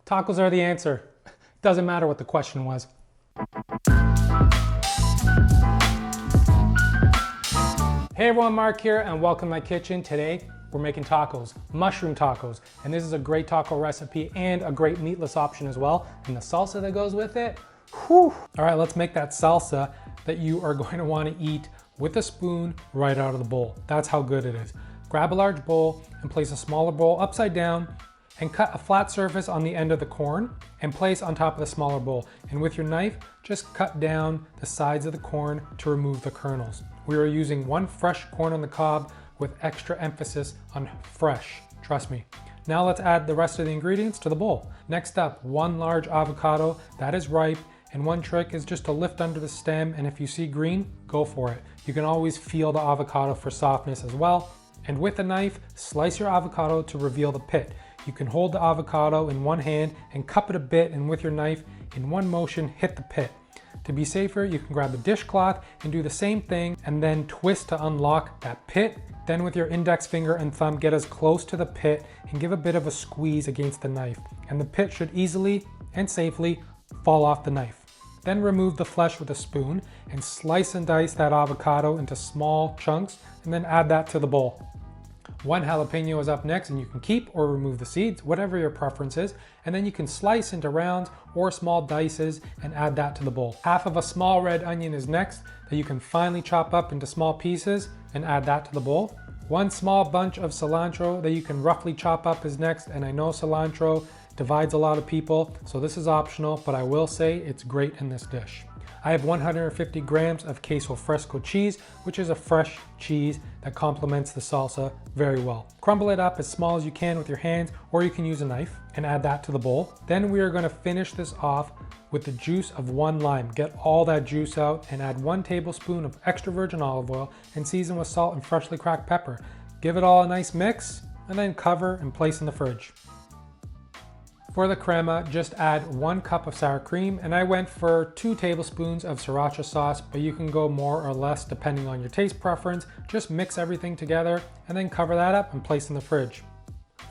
Tacos are the answer. Doesn't matter what the question was. Hey everyone, Mark here and welcome to my kitchen. Today we're making tacos, mushroom tacos, and this is a great taco recipe and a great meatless option as well. And the salsa that goes with it, whew. All right, let's make that salsa that you are going to want to eat with a spoon right out of the bowl. That's how good it is. Grab a large bowl and place a smaller bowl upside down and cut a flat surface on the end of the corn and place on top of the smaller bowl. And with your knife, just cut down the sides of the corn to remove the kernels. We are using one fresh corn on the cob with extra emphasis on fresh, trust me. Now let's add the rest of the ingredients to the bowl. Next up, one large avocado that is ripe, and one trick is just to lift under the stem, and if you see green, go for it. You can always feel the avocado for softness as well. And with a knife, slice your avocado to reveal the pit. You can hold the avocado in one hand and cup it a bit, and with your knife, in one motion, hit the pit. To be safer, you can grab a dishcloth and do the same thing and then twist to unlock that pit. Then with your index finger and thumb, get as close to the pit and give a bit of a squeeze against the knife. And the pit should easily and safely fall off the knife. Then remove the flesh with a spoon and slice and dice that avocado into small chunks and then add that to the bowl. One jalapeno is up next, and you can keep or remove the seeds, whatever your preference is, and then you can slice into rounds or small dices and add that to the bowl. Half of a small red onion is next that you can finely chop up into small pieces and add that to the bowl. One small bunch of cilantro that you can roughly chop up is next, and I know cilantro divides a lot of people, so this is optional, but I will say it's great in this dish. I have 150 grams of Queso fresco cheese, which is a fresh cheese that complements the salsa very well. Crumble it up as small as you can with your hands, or you can use a knife, and add that to the bowl. Then we are going to finish this off with the juice of one lime. Get all that juice out and add 1 tablespoon of extra virgin olive oil and season with salt and freshly cracked pepper. Give it all a nice mix and then cover and place in the fridge. For the crema, just add 1 cup of sour cream, and I went for 2 tablespoons of Sriracha sauce, but you can go more or less depending on your taste preference. Just mix everything together and then cover that up and place in the fridge.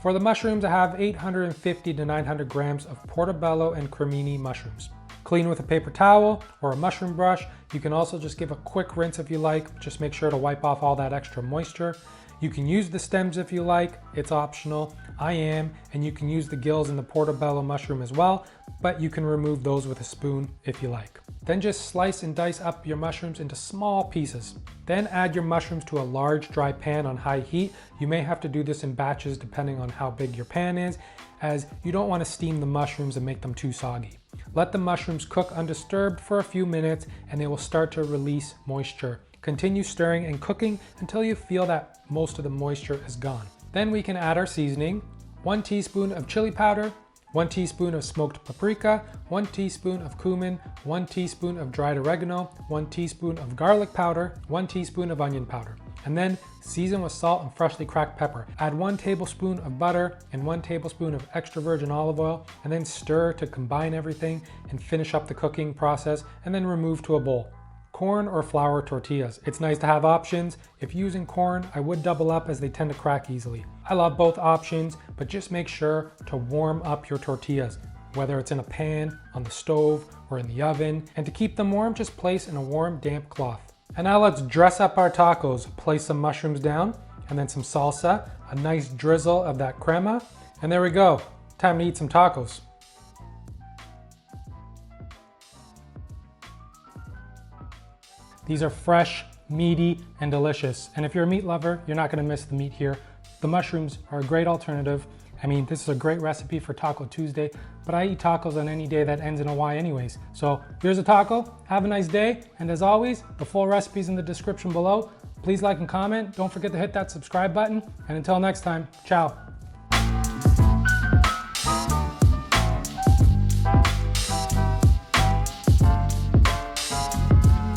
For the mushrooms, I have 850 to 900 grams of portobello and cremini mushrooms. Clean with a paper towel or a mushroom brush. You can also just give a quick rinse if you like, just make sure to wipe off all that extra moisture. You can use the stems if you like, it's optional. I am, and you can use the gills in the portobello mushroom as well, but you can remove those with a spoon if you like. Then just slice and dice up your mushrooms into small pieces. Then add your mushrooms to a large dry pan on high heat. You may have to do this in batches depending on how big your pan is, as you don't want to steam the mushrooms and make them too soggy. Let the mushrooms cook undisturbed for a few minutes and they will start to release moisture. Continue stirring and cooking until you feel that most of the moisture is gone. Then we can add our seasoning: 1 teaspoon of chili powder, 1 teaspoon of smoked paprika, 1 teaspoon of cumin, 1 teaspoon of dried oregano, 1 teaspoon of garlic powder, 1 teaspoon of onion powder. And then season with salt and freshly cracked pepper. Add 1 tablespoon of butter and 1 tablespoon of extra virgin olive oil, and then stir to combine everything and finish up the cooking process, and then remove to a bowl. Corn or flour tortillas. It's nice to have options. If using corn, I would double up as they tend to crack easily. I love both options, but just make sure to warm up your tortillas, whether it's in a pan, on the stove, or in the oven. And to keep them warm, just place in a warm, damp cloth. And now let's dress up our tacos. Place some mushrooms down, and then some salsa, a nice drizzle of that crema, and there we go. Time to eat some tacos. These are fresh, meaty, and delicious. And if you're a meat lover, you're not gonna miss the meat here. The mushrooms are a great alternative. I mean, this is a great recipe for Taco Tuesday, but I eat tacos on any day that ends in a Y anyways. So here's a taco, have a nice day, and as always, the full recipe's in the description below. Please like and comment. Don't forget to hit that subscribe button, and until next time, ciao.